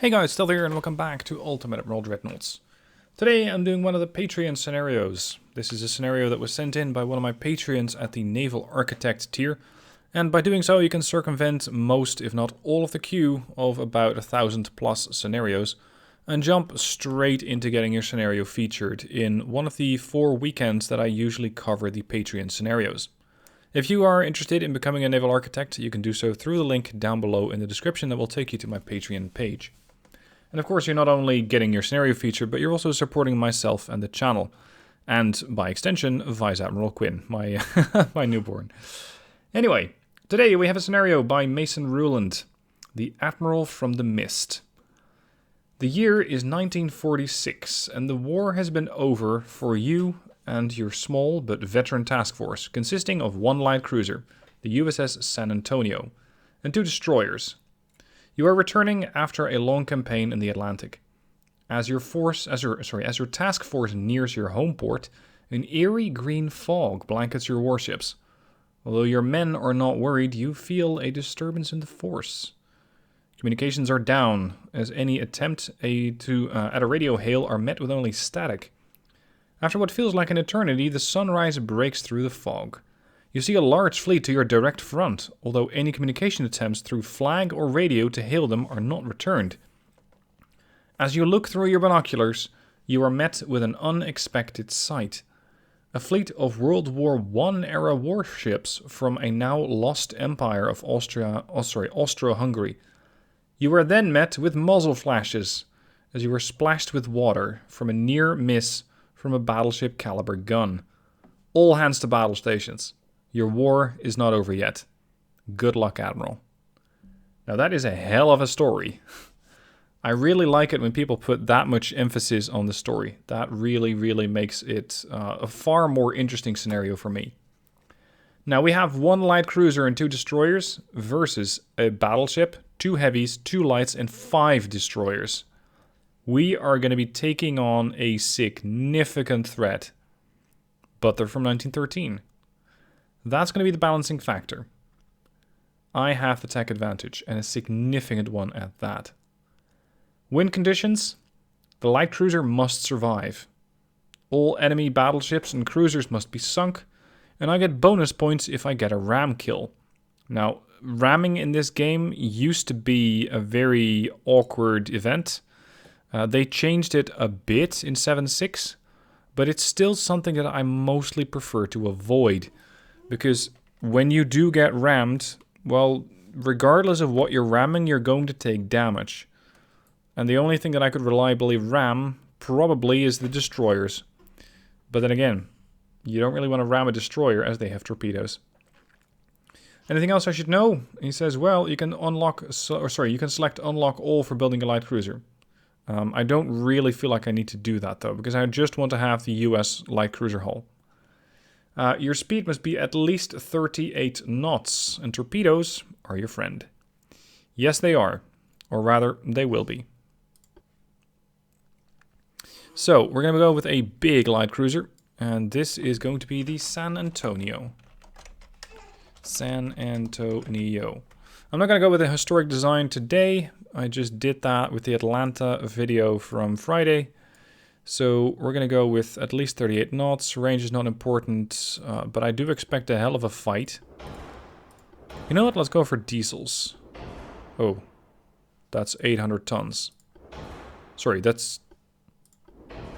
Hey guys, Stealth here and welcome back to Ultimate Admiral Dreadnoughts. Today I'm doing one of the Patreon scenarios. This is a scenario that was sent in by one of my Patreons at the Naval Architect tier, and by doing so you can circumvent most, if not all, of the queue of about 1,000 plus scenarios and jump straight into getting your scenario featured in one of the 4 weekends that I usually cover the Patreon scenarios. If you are interested in becoming a Naval Architect, you can do so through the link down below in the description that will take you to my Patreon page. And of course, you're not only getting your scenario featured, but you're also supporting myself and the channel. And by extension, Vice Admiral Quinn, my, my newborn. Anyway, today we have a scenario by Mason Ruland, the Admiral from the Mist. The year is 1946, and the war has been over for you and your small but veteran task force, consisting of 1 light cruiser, the USS San Antonio, and 2 destroyers. You are returning after a long campaign in the Atlantic. As your task force nears your home port, an eerie green fog blankets your warships. Although your men are not worried, you feel a disturbance in the force. Communications are down, as any attempt at a radio hail are met with only static. After what feels like an eternity, the sunrise breaks through the fog. You see a large fleet to your direct front, although any communication attempts through flag or radio to hail them are not returned. As you look through your binoculars, you are met with an unexpected sight. A fleet of World War I-era warships from a now lost Empire of Austro-Hungary. You are then met with muzzle flashes, as you are splashed with water from a near miss from a battleship-caliber gun. All hands to battle stations. Your war is not over yet. Good luck, Admiral. Now that is a hell of a story. I really like it when people put that much emphasis on the story. That really, really makes it a far more interesting scenario for me. Now we have 1 light cruiser and 2 destroyers versus a battleship, 2 heavies, 2 lights, and 5 destroyers. We are going to be taking on a significant threat, but they're from 1913. That's going to be the balancing factor. I have the tech advantage, and a significant one at that. Wind conditions: the light cruiser must survive. All enemy battleships and cruisers must be sunk, and I get bonus points if I get a ram kill. Now, ramming in this game used to be a very awkward event. They changed it a bit in 7.6, but it's still something that I mostly prefer to avoid. Because when you do get rammed, well, regardless of what you're ramming, you're going to take damage. And the only thing that I could reliably ram probably is the destroyers. But then again, you don't really want to ram a destroyer as they have torpedoes. Anything else I should know? He says, well, you can you can select unlock all for building a light cruiser. I don't really feel like I need to do that though, because I just want to have the US light cruiser hull. Your speed must be at least 38 knots, and torpedoes are your friend. Yes, they are. Or rather, they will be. So, we're going to go with a big light cruiser, and this is going to be the San Antonio. San Antonio. I'm not going to go with a historic design today. I just did that with the Atlanta video from Friday. So we're going to go with at least 38 knots. Range is not important, but I do expect a hell of a fight. You know what? Let's go for diesels. Oh, that's 800 tons. Sorry, that's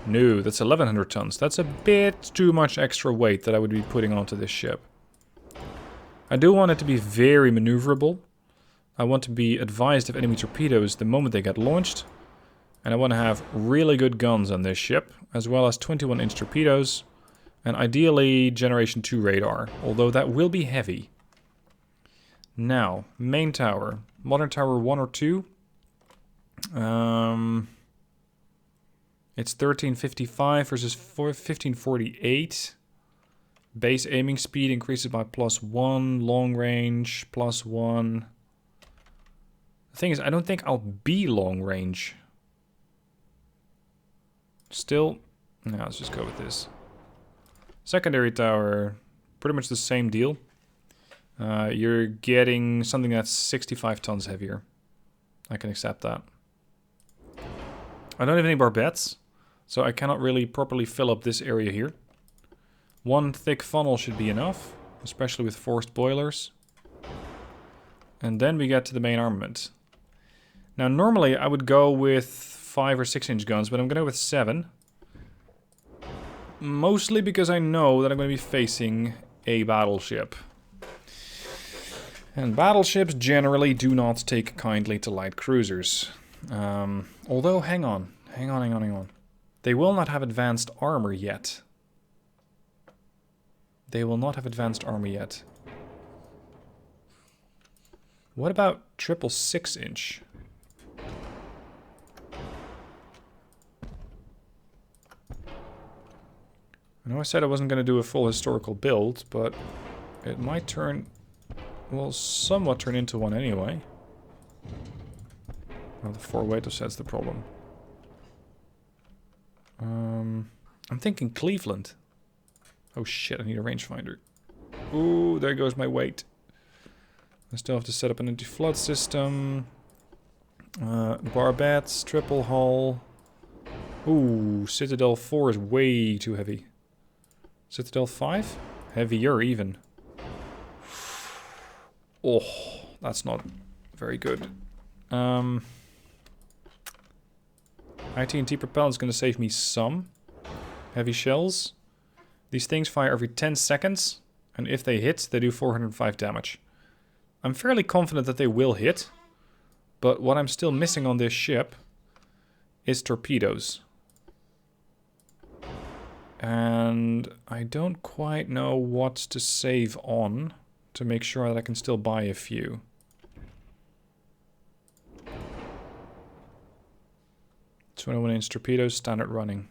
1,100 tons. That's a bit too much extra weight that I would be putting onto this ship. I do want it to be very maneuverable. I want to be advised of enemy torpedoes the moment they get launched. And I want to have really good guns on this ship, as well as 21-inch torpedoes, and ideally Generation 2 radar, although that will be heavy. Now, main tower. Modern tower 1 or 2. It's 1355 versus 1548. Base aiming speed increases by +1, long range +1. The thing is, I don't think I'll be long range. Still, no, let's just go with this. Secondary tower, pretty much the same deal. You're getting something that's 65 tons heavier. I can accept that. I don't have any barbettes, so I cannot really properly fill up this area here. One thick funnel should be enough, especially with forced boilers. And then we get to the main armament. Now normally I would go with 5 or 6 inch guns, but I'm going to go with 7. Mostly because I know that I'm going to be facing a battleship. And battleships generally do not take kindly to light cruisers. Although, hang on. They will not have advanced armor yet. What about triple 6-inch? I know I said I wasn't going to do a full historical build, but it might turn... will somewhat turn into one anyway. Well, the 4-weight offset's the problem. I'm thinking Cleveland. Oh shit, I need a rangefinder. Ooh, there goes my weight. I still have to set up an anti-flood system. Barbettes, triple hull. Ooh, Citadel 4 is way too heavy. Citadel 5? Heavier even. Oh, that's not very good. ITNT propellant is going to save me some. Heavy shells. These things fire every 10 seconds. And if they hit, they do 405 damage. I'm fairly confident that they will hit. But what I'm still missing on this ship is torpedoes. And I don't quite know what to save on to make sure that I can still buy a few. So 21-inch torpedoes, standard running.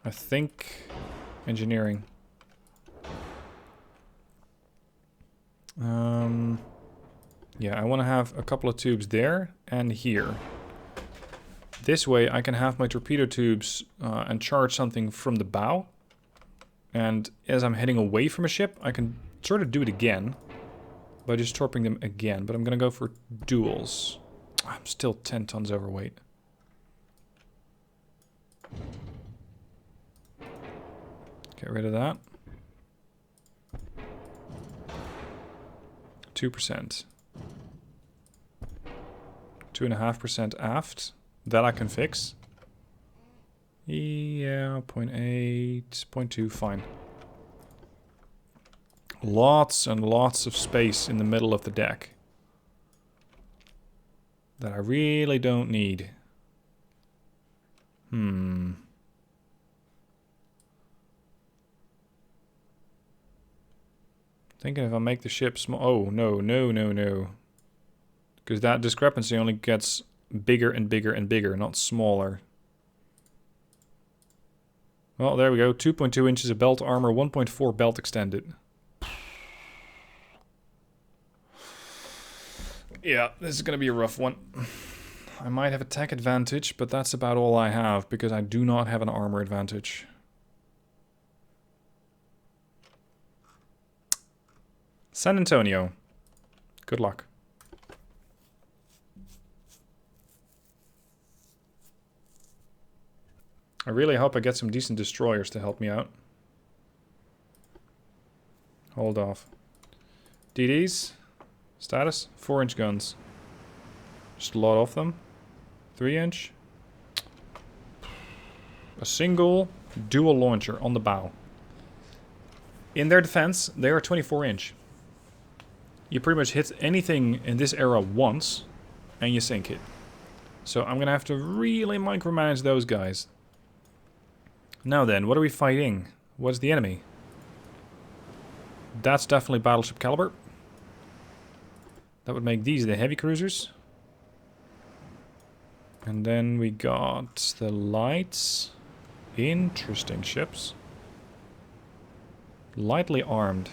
I think engineering. Yeah, I want to have a couple of tubes there and here. This way I can have my torpedo tubes and charge something from the bow. And as I'm heading away from a ship, I can sort of do it again by just torping them again. But I'm going to go for duels. I'm still 10 tons overweight. Get rid of that. 2%. 2.5% aft. That I can fix. Yeah, 0.8, 0.2, fine. Lots and lots of space in the middle of the deck. That I really don't need. Thinking if I make the ship small... Oh, no. Because that discrepancy only gets bigger and bigger and bigger, not smaller. Well, there we go. 2.2 inches of belt armor, 1.4 belt extended. Yeah, this is going to be a rough one. I might have a tech advantage, but that's about all I have, because I do not have an armor advantage. San Antonio. Good luck. I really hope I get some decent destroyers to help me out. Hold off. DDs. Status. 4-inch guns. Just a lot of them. 3-inch. A single dual launcher on the bow. In their defense, they are 24-inch. You pretty much hit anything in this era once, and you sink it. So I'm going to have to really micromanage those guys. Now then, what are we fighting? What's the enemy? That's definitely battleship-caliber. That would make these the heavy cruisers. And then we got the lights. Interesting ships. Lightly armed.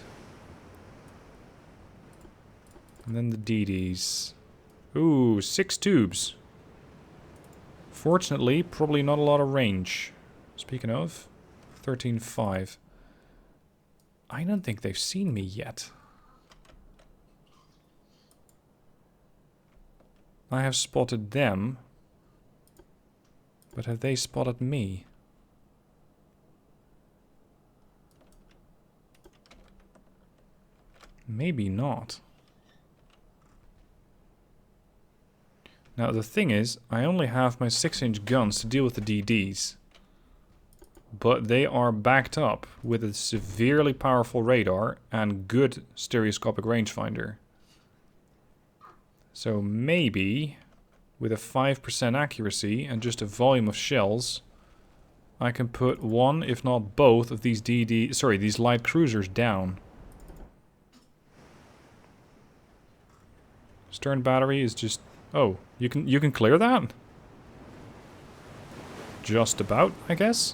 And then the DDs. Ooh, 6 tubes. Fortunately, probably not a lot of range. Speaking of, 13.5. I don't think they've seen me yet. I have spotted them. But have they spotted me? Maybe not. Now the thing is, I only have my 6-inch guns to deal with the DDs. But they are backed up with a severely powerful radar and good stereoscopic rangefinder. So maybe with a 5% accuracy and just a volume of shells, I can put one, if not both, of these these light cruisers down. Stern battery is just... Oh, you can clear that? Just about, I guess?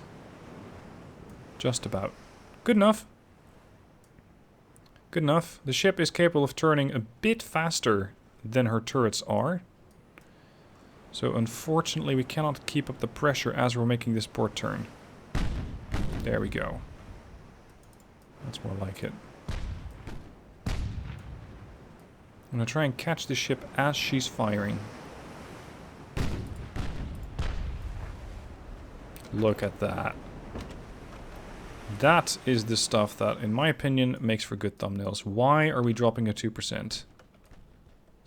Just about. Good enough. Good enough. The ship is capable of turning a bit faster than her turrets are. So unfortunately we cannot keep up the pressure as we're making this port turn. There we go. That's more like it. I'm going to try and catch the ship as she's firing. Look at that. That is the stuff that, in my opinion, makes for good thumbnails. Why are we dropping a 2%? Is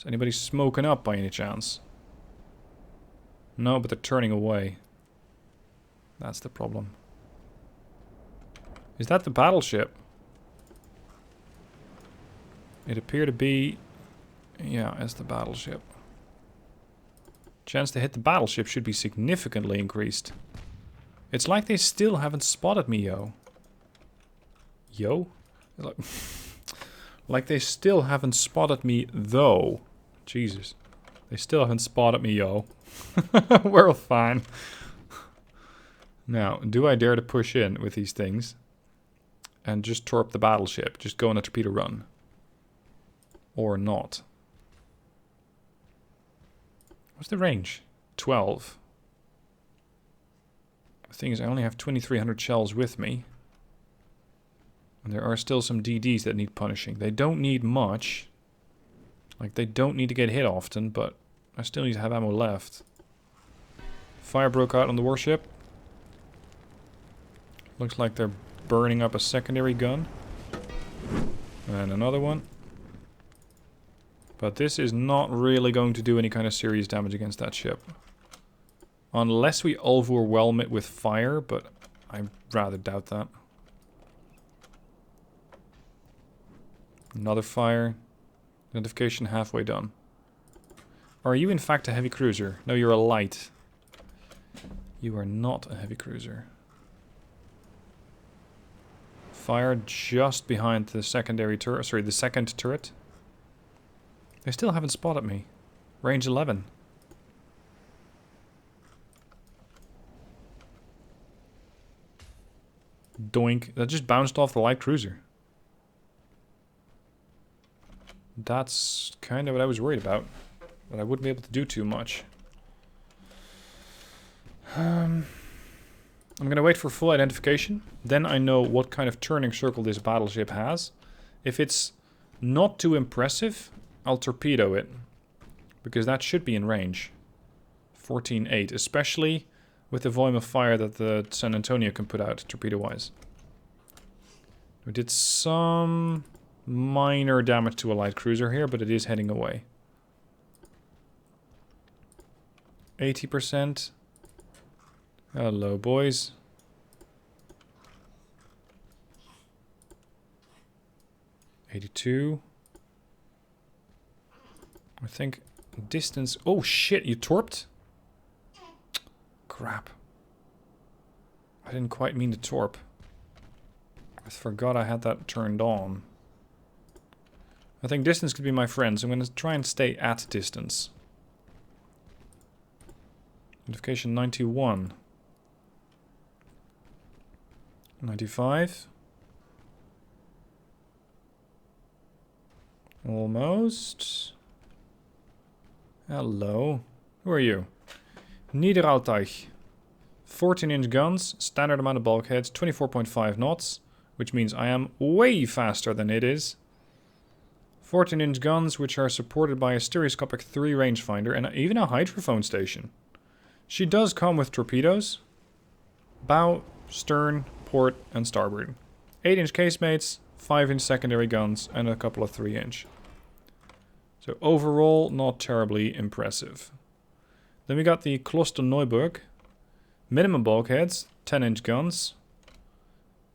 anybody smoking up by any chance? No, but they're turning away. That's the problem. Is that the battleship? It appeared to be... Yeah, it's the battleship. Chance to hit the battleship should be significantly increased. It's like they still haven't spotted me, yo. Yo? Like they still haven't spotted me, though. Jesus. They still haven't spotted me, yo. We're fine. Now, do I dare to push in with these things? And just torp the battleship? Just go on a torpedo run? Or not? What's the range? 12. The thing is, I only have 2,300 shells with me. And there are still some DDs that need punishing. They don't need much. Like, they don't need to get hit often, but I still need to have ammo left. Fire broke out on the warship. Looks like they're burning up a secondary gun. And another one. But this is not really going to do any kind of serious damage against that ship. Unless we overwhelm it with fire, but I rather doubt that. Another fire. Identification halfway done. Are you in fact a heavy cruiser? No, you're a light. You are not a heavy cruiser. Fire just behind the secondary turret. Sorry, the second turret. They still haven't spotted me. Range 11. Doink. That just bounced off the light cruiser. That's kind of what I was worried about. But I wouldn't be able to do too much. I'm going to wait for full identification. Then I know what kind of turning circle this battleship has. If it's not too impressive, I'll torpedo it. Because that should be in range. 14.8. Especially with the volume of fire that the San Antonio can put out torpedo-wise. We did some minor damage to a light cruiser here, but it is heading away. 80%. Hello, boys. $82. I think distance... Oh, shit, you torped? Crap. I didn't quite mean to torp. I forgot I had that turned on. I think distance could be my friend, so I'm going to try and stay at distance. Identification 91. 95. Almost. Hello. Who are you? Niederalteich. 14-inch guns, standard amount of bulkheads, 24.5 knots, which means I am way faster than it is. 14-inch guns, which are supported by a stereoscopic 3 rangefinder and even a hydrophone station. She does come with torpedoes. Bow, stern, port, and starboard. 8-inch casemates, 5-inch secondary guns, and a couple of 3-inch. So overall, not terribly impressive. Then we got the Klosterneuburg. Minimum bulkheads, 10-inch guns.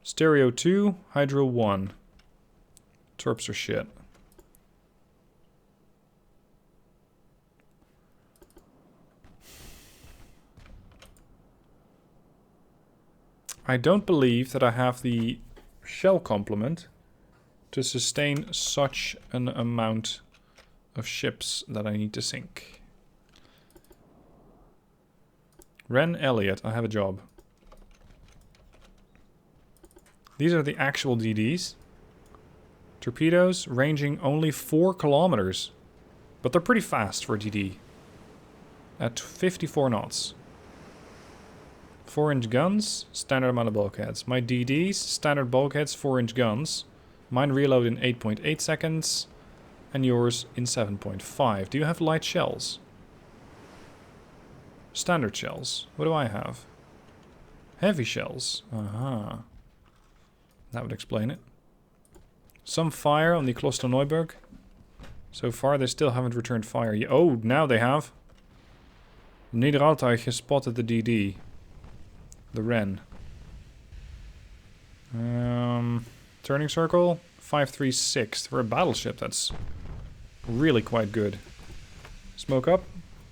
Stereo 2, Hydro 1. Torps are shit. I don't believe that I have the shell complement to sustain such an amount of ships that I need to sink. Ren Elliott, I have a job. These are the actual DDs. Torpedoes ranging only 4 kilometers. But they're pretty fast for a DD. At 54 knots. 4-inch guns, standard amount of bulkheads. My DDs, standard bulkheads, 4-inch guns. Mine reload in 8.8 seconds. And yours in 7.5. Do you have light shells? Standard shells. What do I have? Heavy shells. Aha. That would explain it. Some fire on the Klosterneuburg. So far they still haven't returned fire. Oh, now they have. Niederaltaich has spotted the DD. The Ren. Turning circle. 536. For a battleship, that's really quite good. Smoke up.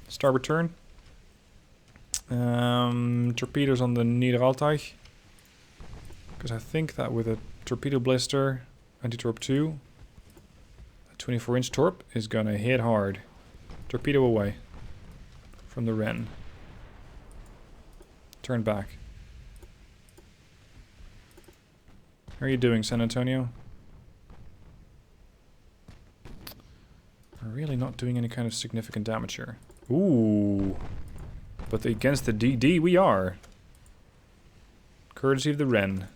Starboard turn. Torpedoes on the Niederaltaich. Because I think that with a torpedo blister, anti-torp 2, a 24-inch torp is gonna hit hard. Torpedo away from the Ren. Turn back. How are you doing, San Antonio? We're really not doing any kind of significant damage here. Ooh. But against the DD we are. Courtesy of the Ren.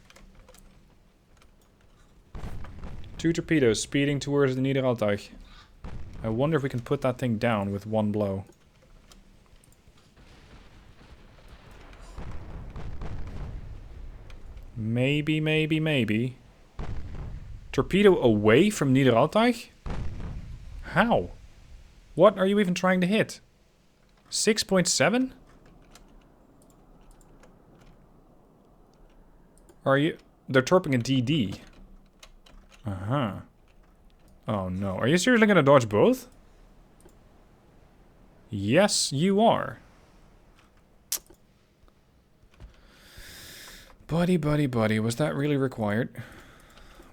2 torpedoes speeding towards the Niederaltaich. I wonder if we can put that thing down with one blow. Maybe, maybe, maybe. Torpedo away from Niederaltaich? How? What are you even trying to hit? 6.7? Are you... They're torping a DD. Uh-huh. Oh no. Are you seriously gonna dodge both? Yes, you are. Buddy, buddy, buddy. Was that really required?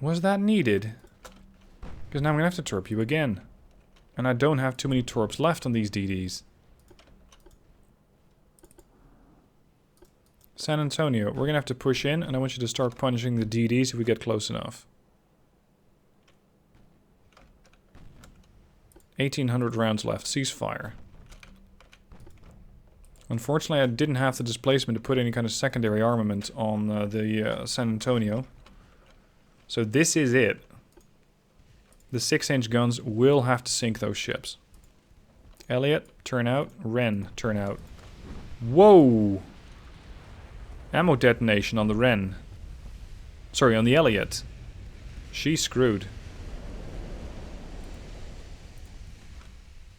Was that needed? Because now I'm gonna have to torp you again. And I don't have too many torps left on these DDs. San Antonio, we're gonna have to push in, and I want you to start punishing the DDs if we get close enough. 1800 rounds left. Ceasefire. Unfortunately, I didn't have the displacement to put any kind of secondary armament on the San Antonio. So this is it. The 6-inch guns will have to sink those ships. Elliot, turn out. Ren, turn out. Whoa! Ammo detonation on the Ren. Sorry, on the Elliot. She's screwed.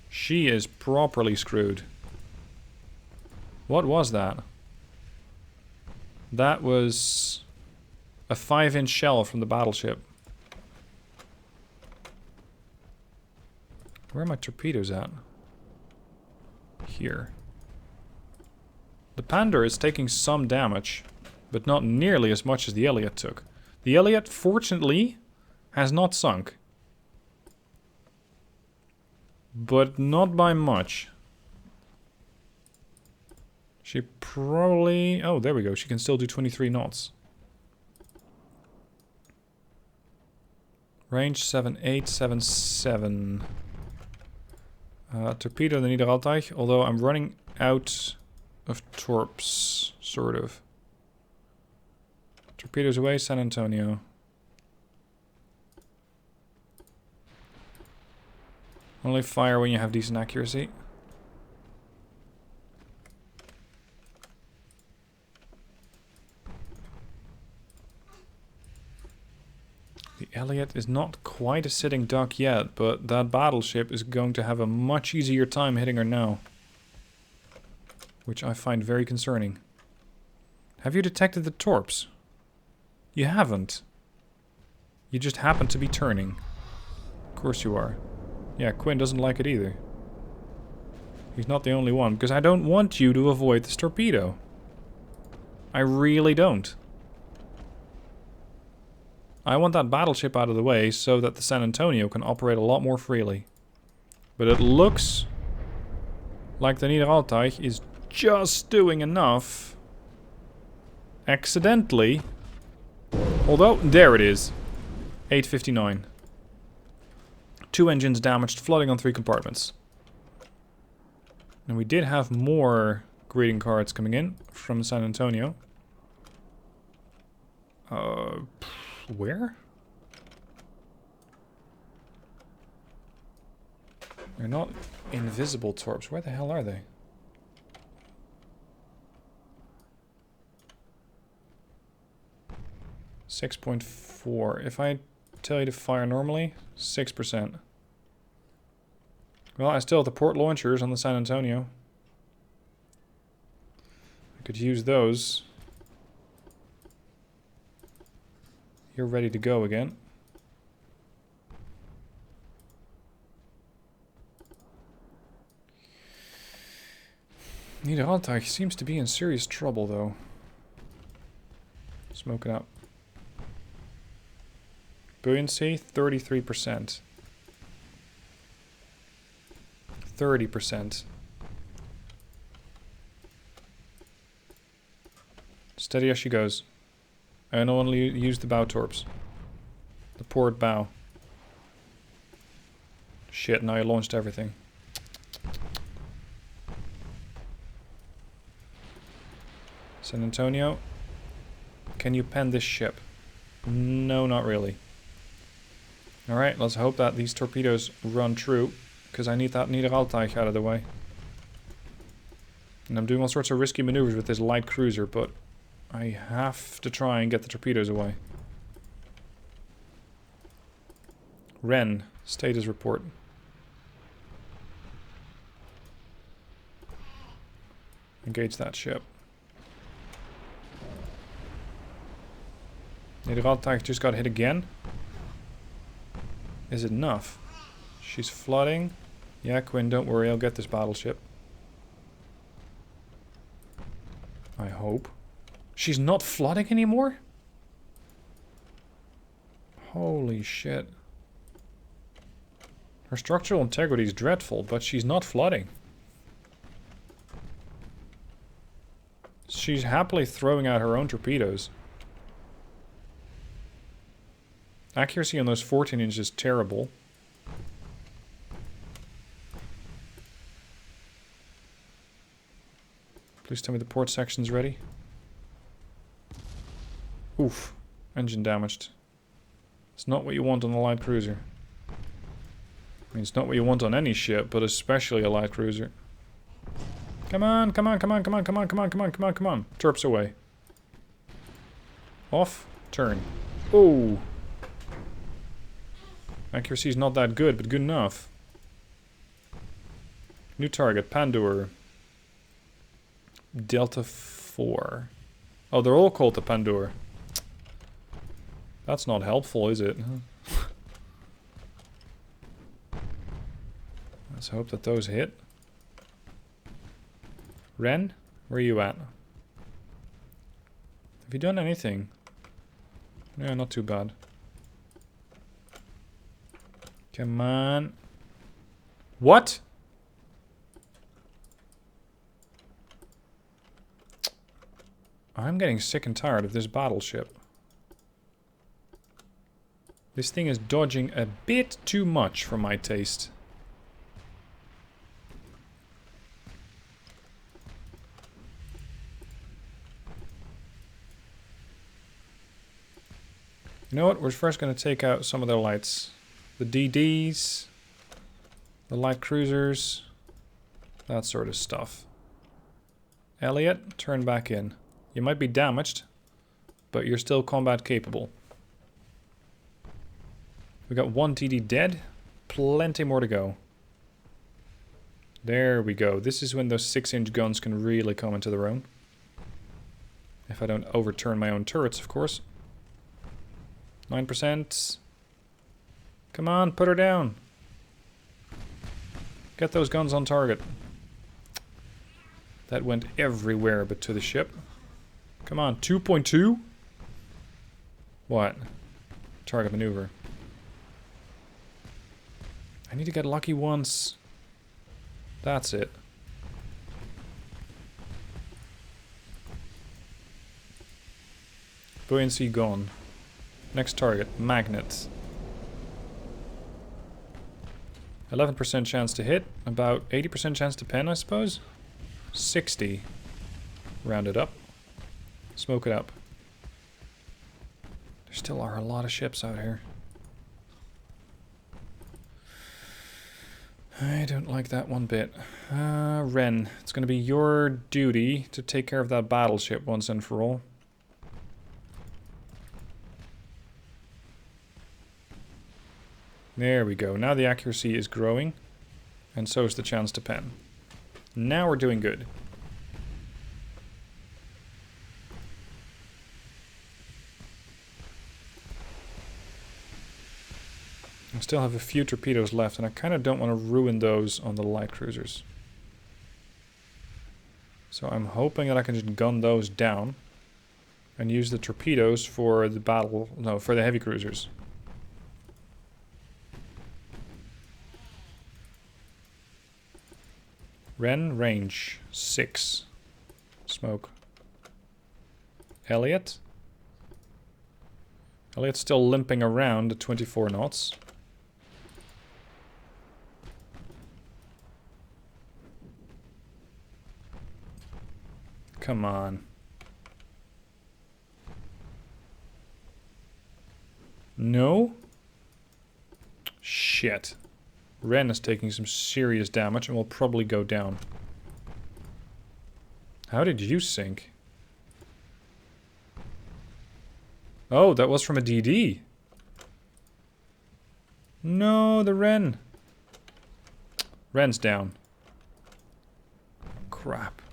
She is properly screwed. What was that? That was a 5-inch shell from the battleship. Where are my torpedoes at? Here. The Pandar is taking some damage, but not nearly as much as the Elliot took. The Elliot, fortunately, has not sunk. But not by much. She probably... Oh, there we go. She can still do 23 knots. Range 7877. Torpedo the Niederaltaich, although I'm running out of torps, sort of. Torpedoes away, San Antonio. Only fire when you have decent accuracy. Elliot is not quite a sitting duck yet, but that battleship is going to have a much easier time hitting her now. Which I find very concerning. Have you detected the torps? You haven't. You just happen to be turning. Of course you are. Yeah, Quinn doesn't like it either. He's not the only one, because I don't want you to avoid this torpedo. I really don't. I want that battleship out of the way so that the San Antonio can operate a lot more freely. But it looks like the Niederaltaich is just doing enough. Accidentally. Although, there it is. 859. 2 engines damaged, flooding on 3 compartments. And we did have more greeting cards coming in from San Antonio. Where? They're not invisible torps. Where the hell are they? .4. If I tell you to fire normally, 6%. Well, I still have the port launchers on the San Antonio. I could use those. You're ready to go again. Niederaltaich seems to be in serious trouble, though. Smoke it up. Buoyancy, 33%. 30%. Steady as she goes. I only use the bow torps. The port bow. Shit, now I launched everything. San Antonio. Can you pen this ship? No, not really. Alright, let's hope that these torpedoes run true. Because I need that Niederaltaich out of the way. And I'm doing all sorts of risky maneuvers with this light cruiser, but I have to try and get the torpedoes away. Ren, status report. Engage that ship. Niederaltaich just got hit again. Is it enough? She's flooding. Yeah, Quinn, don't worry, I'll get this battleship. I hope. She's not flooding anymore? Holy shit. Her structural integrity is dreadful, but she's not flooding. She's happily throwing out her own torpedoes. Accuracy on those 14 inches is terrible. Please tell me the port section's ready. Oof. Engine damaged. It's not what you want on a light cruiser. I mean, it's not what you want on any ship, but especially a light cruiser. Come on, come on, come on, come on, come on, come on, come on, come on, come on. Torps away. Off. Turn. Oh. Accuracy's not that good, but good enough. New target, Pandur. Delta 4. Oh, they're all called the Pandur. That's not helpful, is it? Let's hope that those hit. Ren, where are you at? Have you done anything? Yeah, not too bad. Come on. What? I'm getting sick and tired of this battleship. This thing is dodging a bit too much for my taste. You know what? We're first going to take out some of their lights. The DDs, the light cruisers, that sort of stuff. Elliot, turn back in. You might be damaged, but you're still combat capable. We got one TD dead. Plenty more to go. There we go. This is when those 6-inch guns can really come into their own. If I don't overturn my own turrets, of course. 9%. Come on, put her down. Get those guns on target. That went everywhere but to the ship. Come on, 2.2? What? Target maneuver. I need to get lucky once. That's it. Buoyancy gone. Next target, magnet. 11% chance to hit, about 80% chance to pen, I suppose. 60. Round it up. Smoke it up. There still are a lot of ships out here. I don't like that one bit. Ren, it's going to be your duty to take care of that battleship once and for all. There we go. Now the accuracy is growing, and so is the chance to pen. Now we're doing good. I still have a few torpedoes left, and I kind of don't want to ruin those on the light cruisers. So I'm hoping that I can just gun those down and use the torpedoes for the for the heavy cruisers. Ren, range 6. Smoke. Elliot. Elliot's still limping around at 24 knots. Come on. No? Shit. Ren is taking some serious damage and will probably go down. How did you sink? Oh, that was from a DD. No, the Ren. Ren's down. Crap.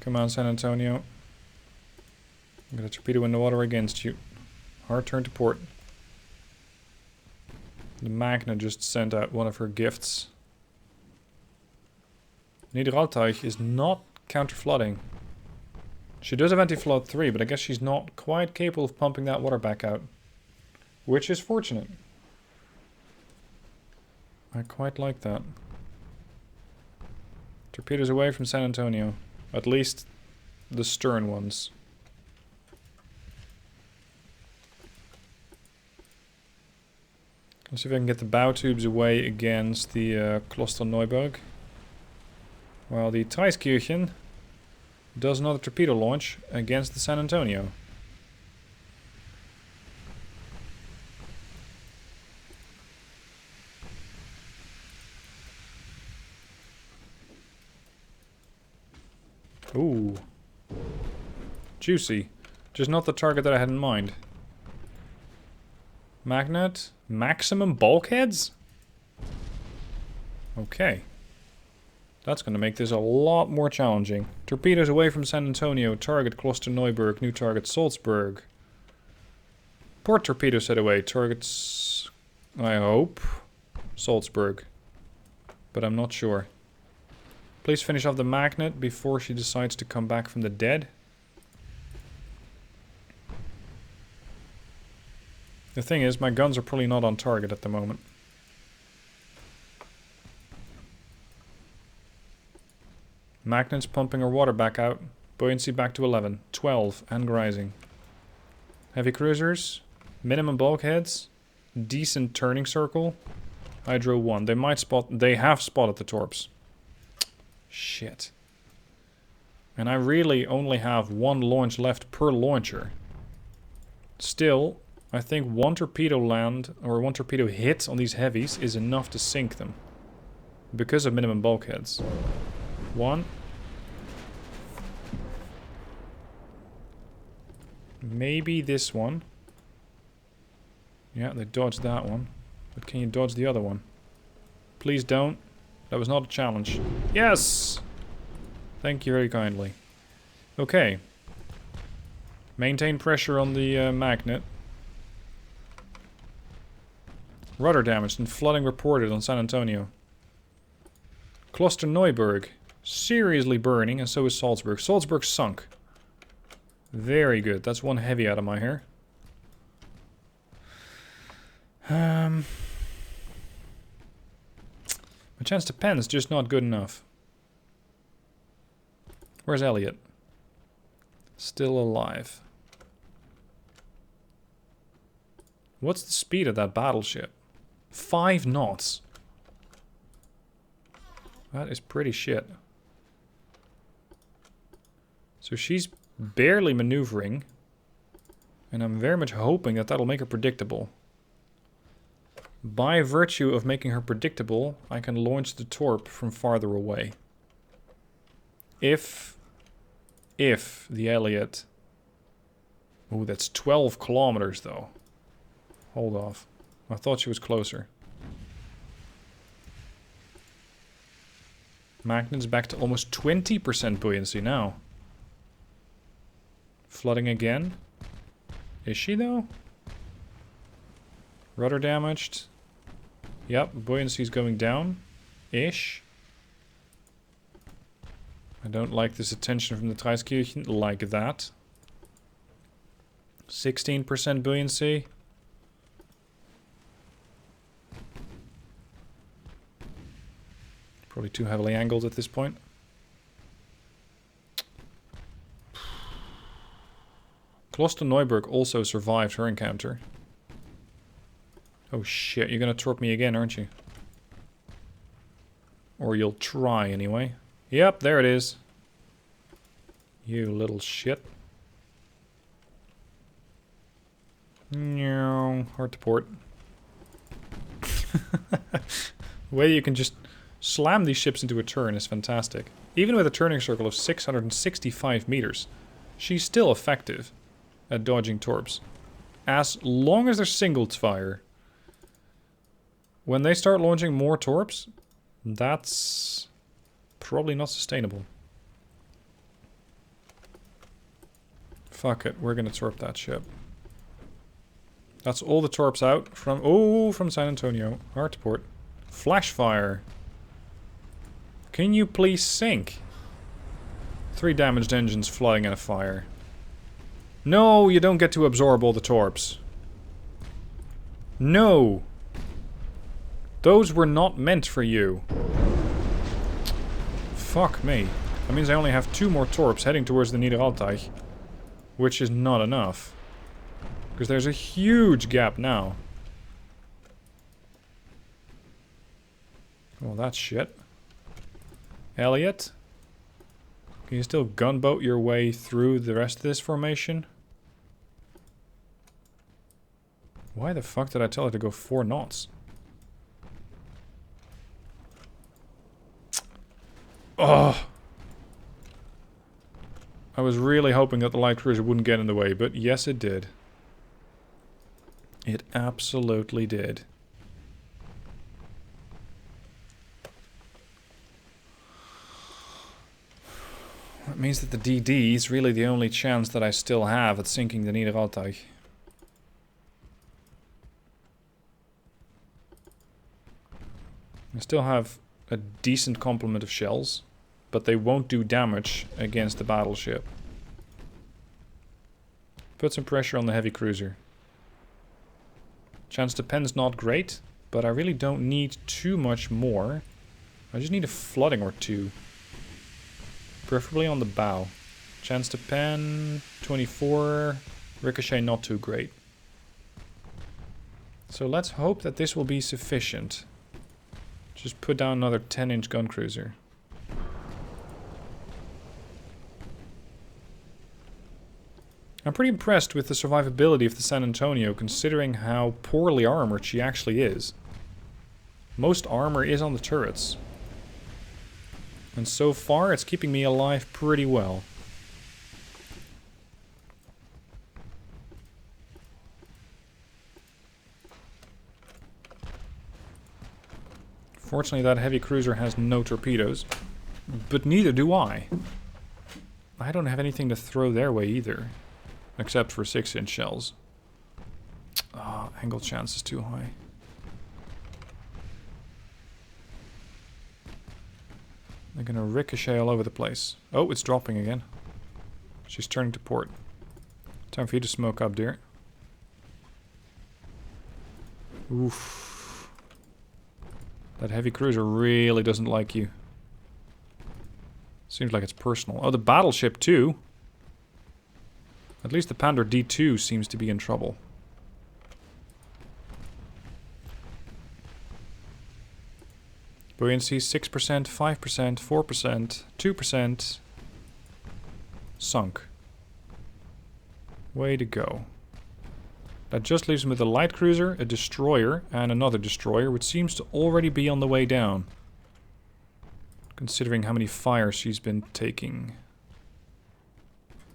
Come on, San Antonio. I'm gonna torpedo in the water against you. Hard turn to port. The Magna just sent out one of her gifts. Niederalteich is not counter-flooding. She does have anti-flood 3, but I guess she's not quite capable of pumping that water back out. Which is fortunate. I quite like that. Torpedoes away from San Antonio. At least the stern ones. Let's see if I can get the bow tubes away against the Klosterneuburg. While the Theiskirchen does another torpedo launch against the San Antonio. Ooh. Juicy. Just not the target that I had in mind. Magnet? Maximum bulkheads? Okay. That's going to make this a lot more challenging. Torpedoes away from San Antonio. Target Klosterneuburg. New target Salzburg. Port torpedo set away. Targets, I hope, Salzburg. But I'm not sure. Please finish off the Magnet before she decides to come back from the dead. The thing is, my guns are probably not on target at the moment. Magnet's pumping her water back out. Buoyancy back to 11. 12 and rising. Heavy cruisers. Minimum bulkheads. Decent turning circle. Hydro 1. They have spotted the torps. Shit. And I really only have one launch left per launcher. Still, I think one torpedo land or one torpedo hit on these heavies is enough to sink them. Because of minimum bulkheads. 1, Maybe this one. Yeah, they dodged that one. But can you dodge the other one? Please don't. That was not a challenge. Yes! Thank you very kindly. Okay. Maintain pressure on the magnet. Rudder damaged and flooding reported on San Antonio. Cluster Neuburg. Seriously burning, and so is Salzburg. Salzburg sunk. Very good. That's one heavy out of my hair. My chance to pen is just not good enough. Where's Elliot? Still alive. What's the speed of that battleship? 5 knots. That is pretty shit. So she's barely maneuvering. And I'm very much hoping that that'll make her predictable. By virtue of making her predictable, I can launch the torp from farther away. If the Elliot... Oh, that's 12 kilometers though. Hold off. I thought she was closer. Magnet's back to almost 20% buoyancy now. Flooding again. Is she though? Rudder damaged. Yep, buoyancy's going down. Ish. I don't like this attention from the Treiskirchen. Like that. 16% buoyancy. Probably too heavily angled at this point. Klosterneuburg also survived her encounter. Oh shit, you're gonna torp me again, aren't you? Or you'll try anyway. Yep, there it is. You little shit. No, hard to port. The way you can just slam these ships into a turn is fantastic. Even with a turning circle of 665 meters, she's still effective at dodging torps. As long as they're singled fire. When they start launching more torps, that's probably not sustainable. Fuck it, we're gonna torp that ship. That's all the torps out from San Antonio. Hard to port. Flash fire. Can you please sink? 3 damaged engines flying in a fire. No, you don't get to absorb all the torps. No! Those were not meant for you. Fuck me. That means I only have 2 more torps heading towards the Niederaltaich. Which is not enough. Because there's a huge gap now. Well, that's shit. Elliot? Can you still gunboat your way through the rest of this formation? Why the fuck did I tell her to go 4 knots? Oh! I was really hoping that the light cruiser wouldn't get in the way, but yes it did. It absolutely did. That means that the DD is really the only chance that I still have at sinking the Niederaltaich. I still have a decent complement of shells, but they won't do damage against the battleship. Put some pressure on the heavy cruiser. Chance to pen's not great, but I really don't need too much more. I just need a flooding or 2. Preferably on the bow. Chance to pen, 24. Ricochet not too great. So let's hope that this will be sufficient. Just put down another 10-inch gun cruiser. I'm pretty impressed with the survivability of the San Antonio, considering how poorly armored she actually is. Most armor is on the turrets. And so far, it's keeping me alive pretty well. Fortunately, that heavy cruiser has no torpedoes. But neither do I. I don't have anything to throw their way either. Except for 6-inch shells. Oh, angle chance is too high. They're gonna ricochet all over the place. Oh, it's dropping again. She's turning to port. Time for you to smoke up, dear. Oof. That heavy cruiser really doesn't like you. Seems like it's personal. Oh, the battleship too. At least the Pander D2 seems to be in trouble. Buoyancy 6%, 5%, 4%, 2%. Sunk. Way to go. That just leaves him with a light cruiser, a destroyer, and another destroyer, which seems to already be on the way down. Considering how many fires she's been taking.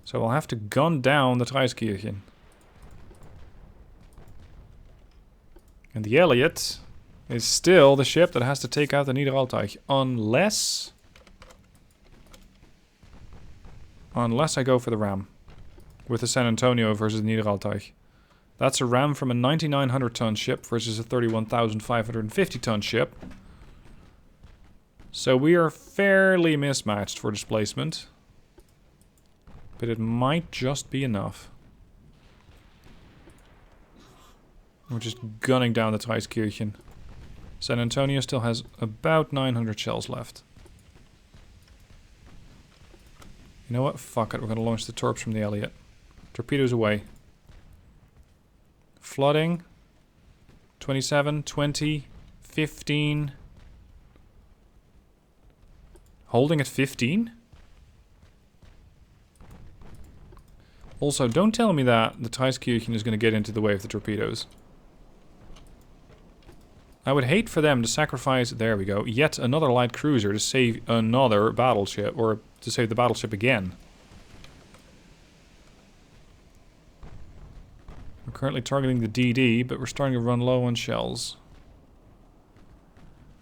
So I'll have to gun down the Treiskirchen. And the Elliot is still the ship that has to take out the Niederaltaich. Unless I go for the ram. With the San Antonio versus the Niederaltaich. That's a ram from a 9,900 ton ship versus a 31,550 ton ship. So we are fairly mismatched for displacement. But it might just be enough. We're just gunning down the Treiskirchen. San Antonio still has about 900 shells left. You know what? Fuck it. We're going to launch the torps from the Elliot. Torpedoes away. Flooding. 27, 20, 15. Holding at 15? Also, don't tell me that the Treiskirchen is going to get into the way of the torpedoes. I would hate for them to sacrifice, there we go, yet another light cruiser to save another battleship, or to save the battleship again. We're currently targeting the DD, but we're starting to run low on shells.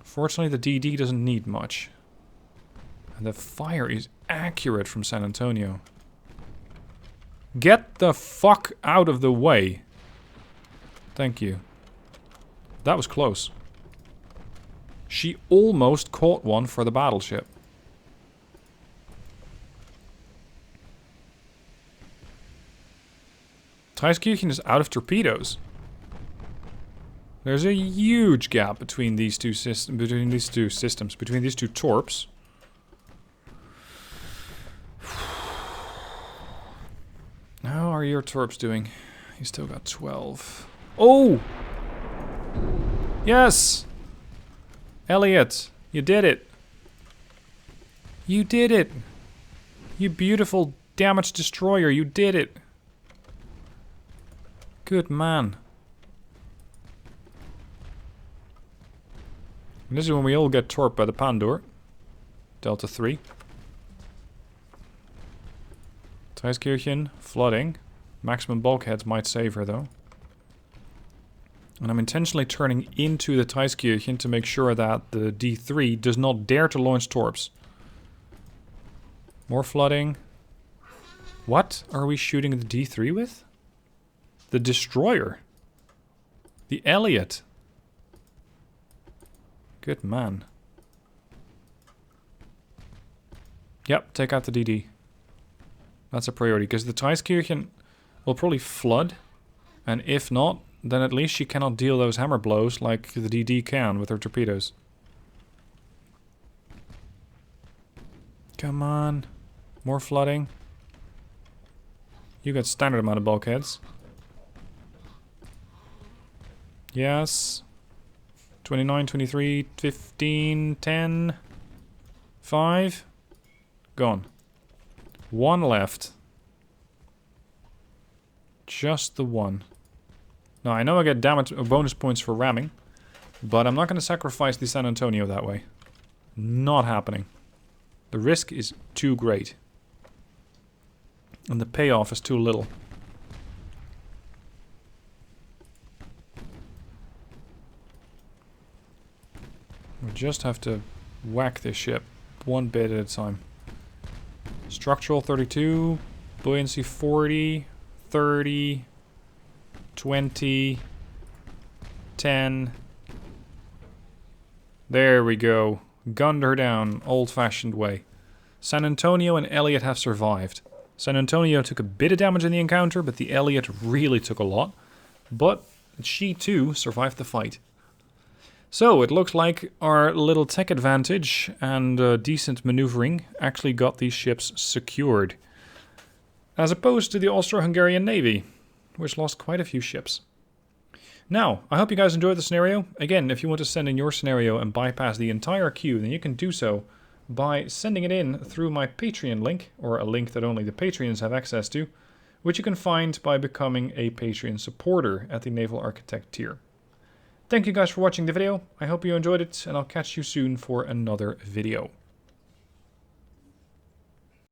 Fortunately, the DD doesn't need much. And the fire is accurate from San Antonio. Get the fuck out of the way. Thank you. That was close. She almost caught one for the battleship. Treiskirchen is out of torpedoes. There's a huge gap between these two between these two torps. How are your torps doing? You still got 12. Oh! Yes! Elliot, you did it. You did it. You beautiful damaged destroyer, you did it. Good man. And this is when we all get torped by the Pandur. Delta 3. Treiskirchen, flooding. Maximum bulkheads might save her though. And I'm intentionally turning into the Treiskirchen to make sure that the D3 does not dare to launch torps. More flooding. What are we shooting the D3 with? The destroyer. The Elliot. Good man. Yep, take out the DD. That's a priority, because the Treiskirchen will probably flood. And if not, then at least she cannot deal those hammer blows like the DD can with her torpedoes. Come on. More flooding. You got standard amount of bulkheads. Yes. 29, 23, 15, 10. 5. Gone. 1 left. Just the one. Now, I know I get damage bonus points for ramming, but I'm not going to sacrifice the San Antonio that way. Not happening. The risk is too great. And the payoff is too little. just have to whack this ship one bit at a time. Structural 32, buoyancy 40, 30, 20, 10. There we go. Gunned her down, old-fashioned way. San Antonio and Elliot have survived. San Antonio took a bit of damage in the encounter, but the Elliot really took a lot. But she too survived the fight. So it looks like our little tech advantage and decent maneuvering actually got these ships secured. As opposed to the Austro-Hungarian Navy, which lost quite a few ships. Now, I hope you guys enjoyed the scenario. Again, if you want to send in your scenario and bypass the entire queue, then you can do so by sending it in through my Patreon link, or a link that only the Patreons have access to, which you can find by becoming a Patreon supporter at the Naval Architect tier. Thank you guys for watching the video. I hope you enjoyed it, and I'll catch you soon for another video.